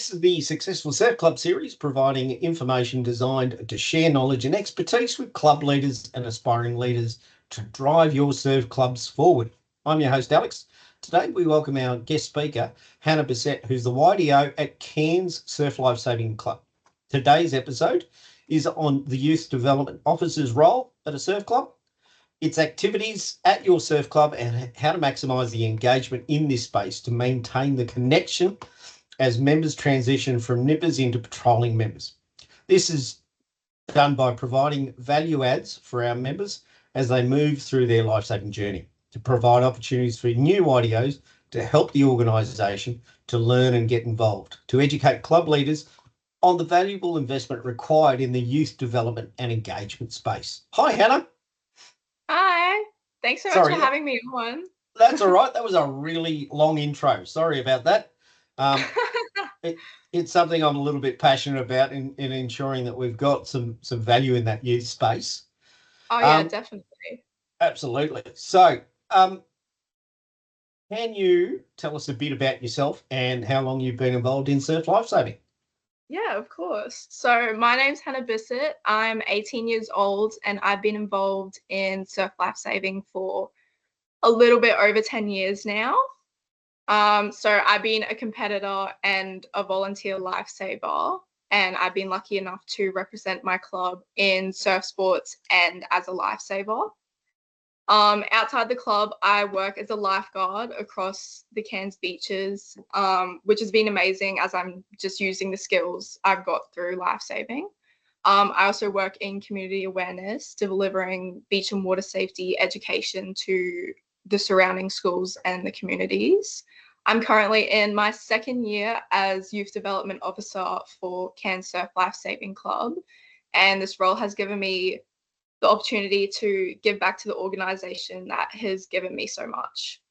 This is the Successful Surf Club series, providing information designed to share knowledge and expertise with club leaders and aspiring leaders to drive your surf clubs forward. I'm your host, Alex. Today, we welcome our guest speaker, Hannah Bissett, who's the YDO at Cairns Surf Lifesaving Club. Today's episode is on the Youth Development Officer's role at a surf club, its activities at your surf club, and how to maximise the engagement in this space to maintain the connection as members transition from nippers into patrolling members. This is done by providing value adds for our members as they move through their lifesaving journey, to provide opportunities for new IDOs to help the organisation to learn and get involved, to educate club leaders on the valuable investment required in the youth development and engagement space. Hi, Hannah. Hi. Thanks so much for having me on. That's all right. That was a really long intro. Sorry about that. It's something I'm a little bit passionate about in ensuring that we've got some value in that youth space. Oh, yeah, definitely. Absolutely. So, can you tell us a bit about yourself and how long you've been involved in surf lifesaving? Yeah, of course. So my name's Hannah Bissett. I'm 18 years old and I've been involved in surf lifesaving for a little bit over 10 years now. So I've been a competitor and a volunteer lifesaver, and I've been lucky enough to represent my club in surf sports and as a lifesaver. Outside the club, I work as a lifeguard across the Cairns beaches, which has been amazing as I'm just using the skills I've got through lifesaving. I also work in community awareness, delivering beach and water safety education to the surrounding schools and the communities. I'm currently in my second year as Youth Development Officer for Cairns Surf Lifesaving Club, and this role has given me the opportunity to give back to the organisation that has given me so much.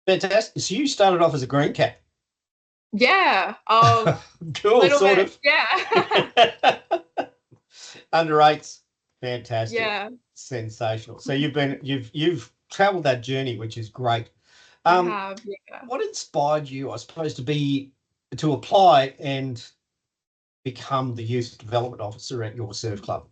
Fantastic. So you started off as a green cat. Yeah. Cool, sort bit, of. Yeah. Under eights. Fantastic. Yeah. Sensational. So you've travelled that journey, which is great. I have, yeah. What inspired you, I suppose, to apply and become the youth development officer at your surf club?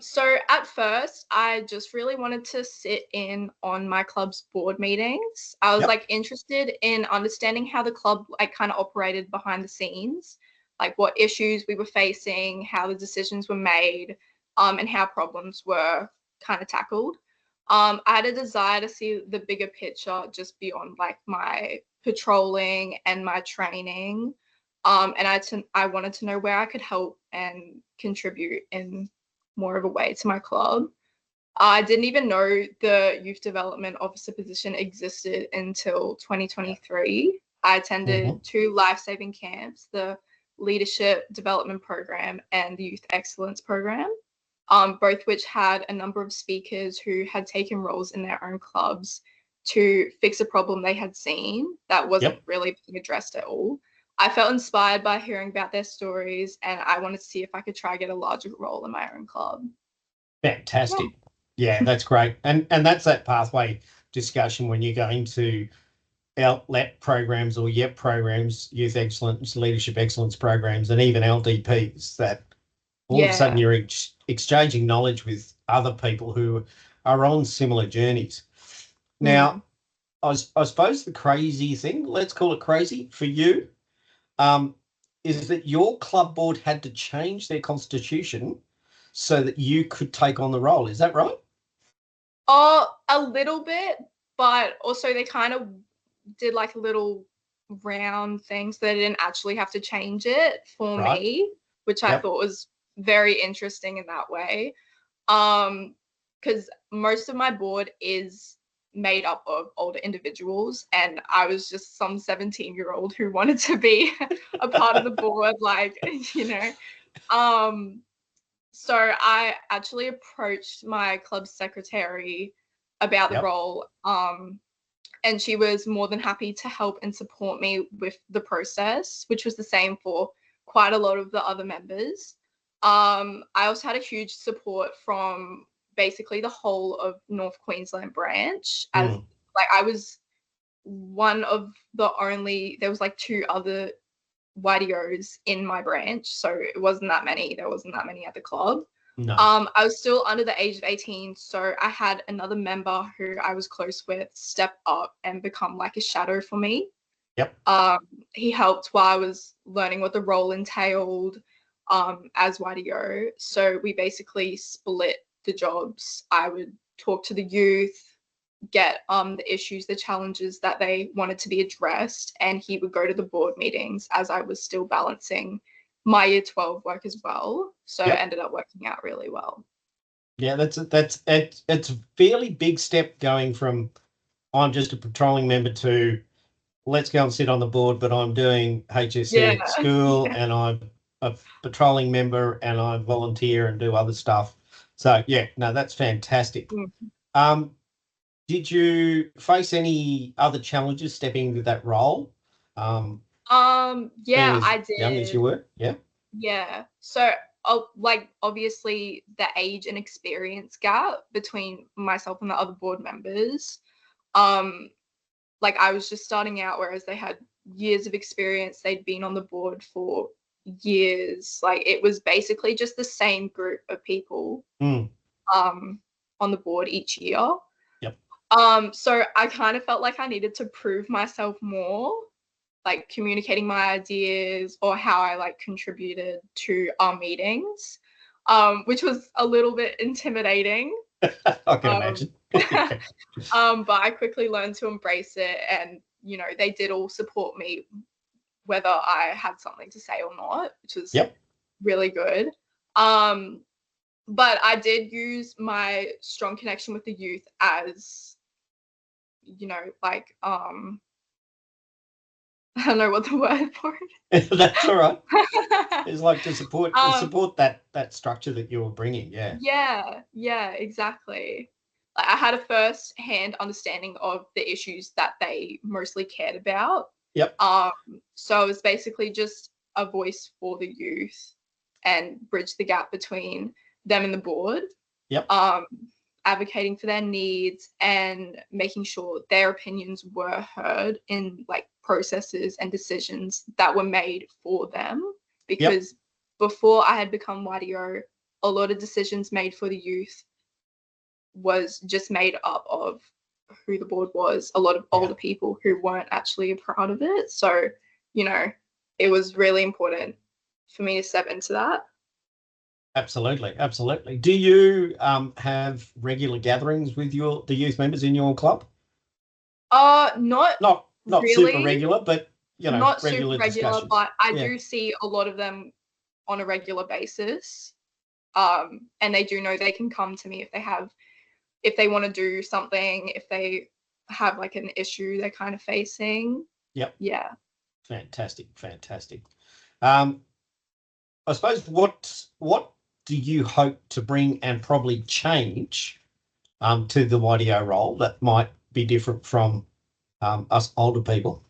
So at first, I just really wanted to sit in on my club's board meetings. I was interested in understanding how the club kind of operated behind the scenes, like what issues we were facing, how the decisions were made, and how problems were kind of tackled. I had a desire to see the bigger picture just beyond my patrolling and my training. And I wanted to know where I could help and contribute in more of a way to my club. I didn't even know the youth development officer position existed until 2023. I attended two life-saving camps, the leadership development program and the youth excellence program, both which had a number of speakers who had taken roles in their own clubs to fix a problem they had seen that wasn't really being addressed at all. I felt inspired by hearing about their stories, and I wanted to see if I could try get a larger role in my own club. Fantastic. Yeah, that's great. And that's that pathway discussion when you're going to outlet programs or YEP programs, youth excellence, leadership excellence programs, and even LDPs, that all of a sudden you're exchanging knowledge with other people who are on similar journeys. Now, I suppose the crazy thing, let's call it crazy for you, is that your club board had to change their constitution so that you could take on the role. Is that right? A little bit, but also they kind of did little round things so they didn't actually have to change it for me, which I thought was very interesting in that way. Because most of my board is made up of older individuals, and I was just some 17-year-old who wanted to be a part of the board, So I actually approached my club secretary about the role, and she was more than happy to help and support me with the process, which was the same for quite a lot of the other members. I also had a huge support from basically the whole of North Queensland branch, as I was one of the only, there was two other YDOs in my branch, so it wasn't that many. There wasn't that many at the club. No. I was still under the age of 18, so I had another member who I was close with step up and become like a shadow for me. Yep. He helped while I was learning what the role entailed as YDO. So we basically split the jobs. I would talk to the youth, get the issues, the challenges that they wanted to be addressed, and he would go to the board meetings as I was still balancing my year 12 work as well. So Yep. it ended up working out really well. Yeah, it's a fairly big step going from I'm just a patrolling member to let's go and sit on the board, but I'm doing HSC at school and I'm a patrolling member and I volunteer and do other stuff. So yeah, no, that's fantastic. Did you face any other challenges stepping into that role? Yeah, I did. Young as you were, yeah. Yeah. So like obviously the age and experience gap between myself and the other board members. Like I was just starting out, whereas they had years of experience. They'd been on the board for years. Like it was basically just the same group of people on the board each year. Yep. So I kind of felt like I needed to prove myself more, like communicating my ideas or how I like contributed to our meetings, which was a little bit intimidating. I can imagine. But I quickly learned to embrace it, and you know, they did all support me whether I had something to say or not, which was really good. But I did use my strong connection with the youth as, you know, like I don't know what the word for it. That's all right. It's like to support that structure that you're bringing. Yeah, exactly. Like I had a first-hand understanding of the issues that they mostly cared about. Yep. So it was basically just a voice for the youth and bridge the gap between them and the board. Yep. Advocating for their needs and making sure their opinions were heard in like processes and decisions that were made for them. Because before I had become YDO, a lot of decisions made for the youth was just made up of who the board was, a lot of older people who weren't actually a part of it. So, you know, it was really important for me to step into that. Absolutely. Do you have regular gatherings with the youth members in your club? Not really. Super regular, but you know, not regular super regular, discussions. but I do see a lot of them on a regular basis. And they do know they can come to me if they want to do something, if they have like an issue they're kind of facing. Yep. Yeah. Fantastic. I suppose what do you hope to bring and probably change to the YDO role that might be different from us older people?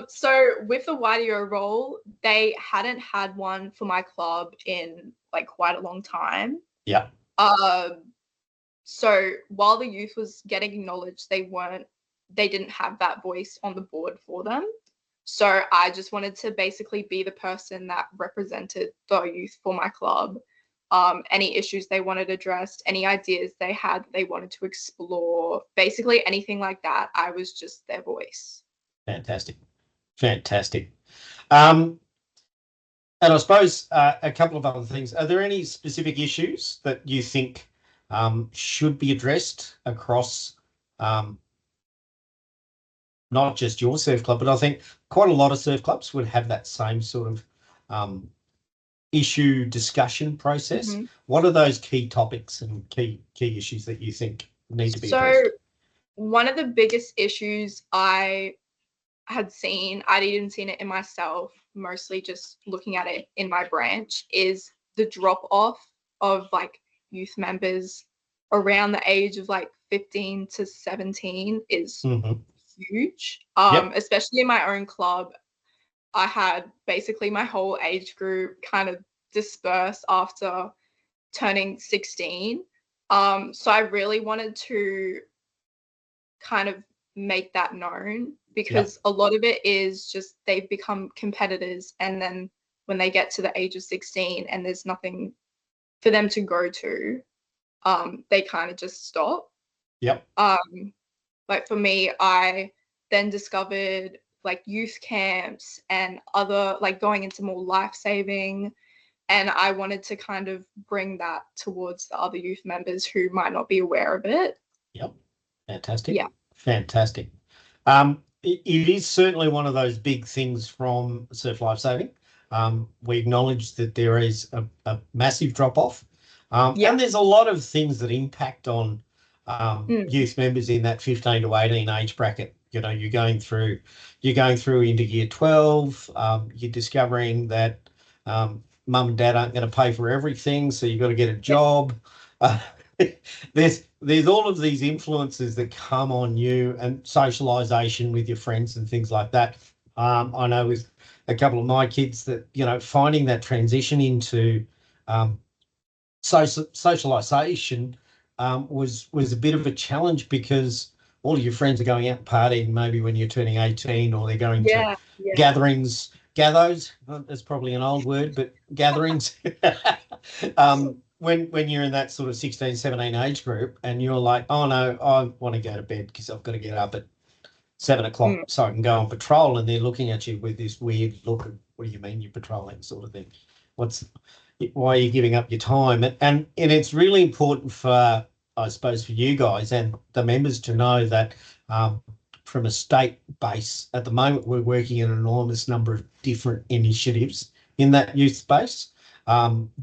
So with the YDO role, they hadn't had one for my club in like quite a long time. Yeah. So while the youth was getting acknowledged, they didn't have that voice on the board for them. So I just wanted to basically be the person that represented the youth for my club. Any issues they wanted addressed, any ideas they had that they wanted to explore, basically anything like that, I was just their voice. Fantastic. And I suppose a couple of other things. Are there any specific issues that you think should be addressed across not just your surf club, but I think quite a lot of surf clubs would have that same sort of issue discussion process? What are those key topics and key issues that you think need to be addressed? So one of the biggest issues I had seen, I'd even seen it in myself, mostly just looking at it in my branch, is the drop off of like youth members around the age of like 15 to 17 is huge. Especially in my own club, I had basically my whole age group kind of disperse after turning 16. So I really wanted to kind of make that known, because a lot of it is just they've become competitors, and then when they get to the age of 16 and there's nothing for them to go to, they kind of just stop. Yep. Like for me, I then discovered like youth camps and other, like going into more life-saving, and I wanted to kind of bring that towards the other youth members who might not be aware of it. Yep. Fantastic. Yeah. Fantastic. It is certainly one of those big things from surf lifesaving. We acknowledge that there is a massive drop-off, and there's a lot of things that impact on youth members in that 15 to 18 age bracket. You know, you're going through into year 12. You're discovering that mum and dad aren't going to pay for everything, so you've got to get a job. There's all of these influences that come on you, and socialization with your friends and things like that. I know with a couple of my kids that, you know, finding that transition into socialization was a bit of a challenge, because all of your friends are going out and partying maybe when you're turning 18, or they're going to gatherings. Gathos, that's probably an old word, but gatherings. When you're in that sort of 16, 17 age group, and you're like, oh no, I want to go to bed because I've got to get up at 7 o'clock so I can go on patrol, and they're looking at you with this weird look of, what do you mean you're patrolling, sort of thing. Why are you giving up your time? And it's really important for, I suppose, for you guys and the members to know that from a state base, at the moment, we're working in an enormous number of different initiatives in that youth space,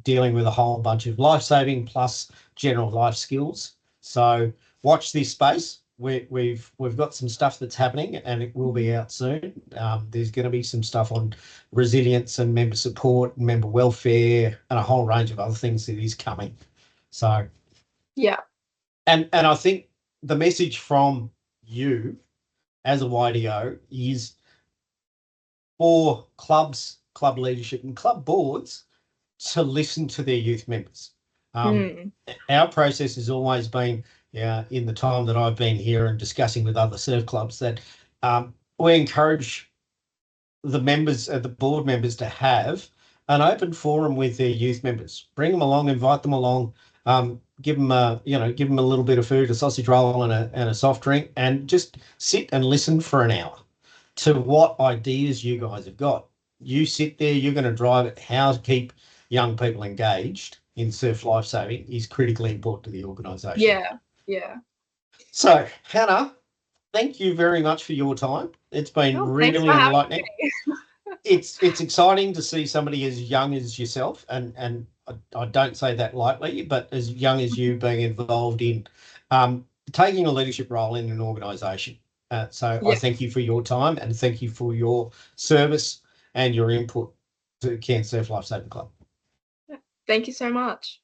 dealing with a whole bunch of life-saving plus general life skills. So watch this space. We've got some stuff that's happening, and it will be out soon. There's going to be some stuff on resilience and member support and member welfare and a whole range of other things that is coming. So and I think the message from you as a YDO is for clubs, club leadership and club boards to listen to their youth members. Our process has always been, in the time that I've been here and discussing with other surf clubs, that we encourage the members, the board members, to have an open forum with their youth members. Bring them along, invite them along, give them a little bit of food, a sausage roll and a soft drink, and just sit and listen for an hour to what ideas you guys have got. You sit there, you're going to drive it. How to keep young people engaged in surf lifesaving is critically important to the organisation. Yeah. So, Hannah, thank you very much for your time. It's been really enlightening. It's exciting to see somebody as young as yourself, and I don't say that lightly, but as young as you being involved in taking a leadership role in an organisation. I thank you for your time, and thank you for your service and your input to Cairns Surf Lifesaving Club. Thank you so much.